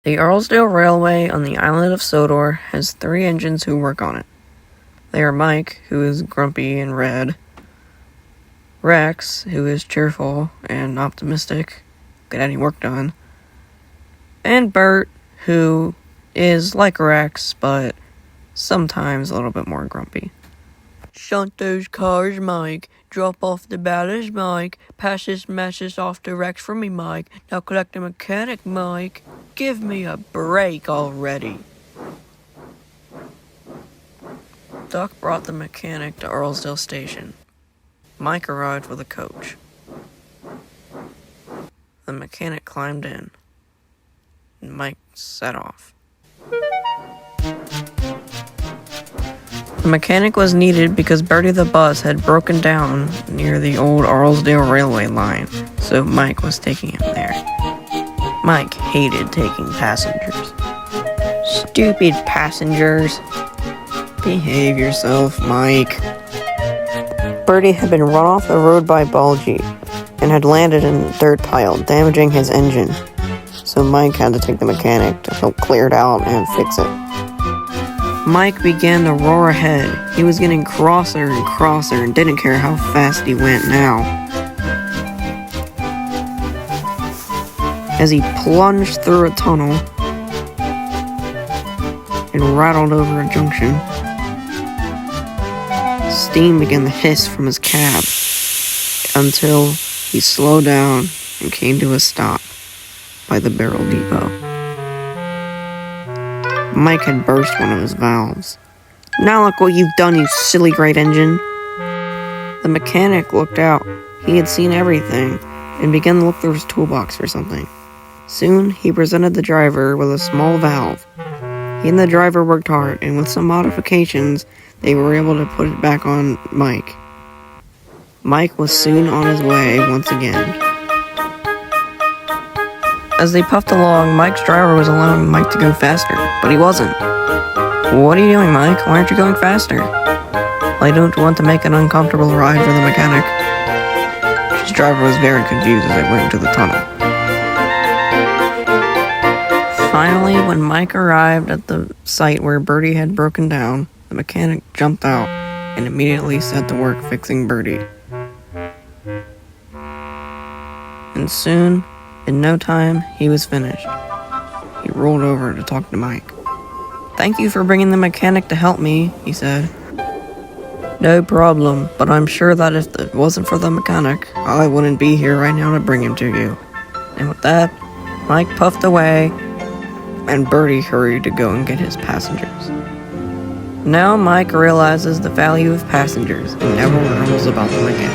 The Earlsdale Railway on the island of Sodor has 3 engines who work on it. They are Mike, who is grumpy and red, Rex, who is cheerful and optimistic, get any work done, and Bert, who is like Rex, but sometimes a little bit more grumpy. Shunt those cars, Mike. Drop off the ballast, Mike. Pass this message off to Rex for me, Mike. Now collect the mechanic, Mike. Give me a break already. Duck brought the mechanic to Earlsdale Station. Mike arrived with a coach. The mechanic climbed in, and Mike set off. The mechanic was needed because Bertie the bus had broken down near the old Earlsdale railway line, so Mike was taking him there. Mike hated taking passengers. Stupid passengers. Behave yourself, Mike. Bertie had been run off the road by Bulgy and had landed in the dirt pile, damaging his engine. So Mike had to take the mechanic to help clear it out and fix it. Mike began to roar ahead. He was getting crosser and crosser and didn't care how fast he went now. As he plunged through a tunnel and rattled over a junction, steam began to hiss from his cab until he slowed down and came to a stop by the barrel depot. Mike had burst one of his valves. "Now look what you've done, you silly great engine." The mechanic looked out. He had seen everything and began to look through his toolbox for something. Soon, he presented the driver with a small valve. He and the driver worked hard, and with some modifications, they were able to put it back on Mike. Mike was soon on his way once again. As they puffed along, Mike's driver was allowing Mike to go faster, but he wasn't. "What are you doing, Mike? Why aren't you going faster?" "I don't want to make an uncomfortable ride for the mechanic." His driver was very confused as they went into the tunnel. Finally, when Mike arrived at the site where Bertie had broken down, the mechanic jumped out and immediately set to work fixing Bertie. And soon, in no time, he was finished. He rolled over to talk to Mike. "Thank you for bringing the mechanic to help me," he said. "No problem, but I'm sure that if it wasn't for the mechanic, I wouldn't be here right now to bring him to you." And with that, Mike puffed away, and Bertie hurried to go and get his passengers. Now Mike realizes the value of passengers and never worries about them again.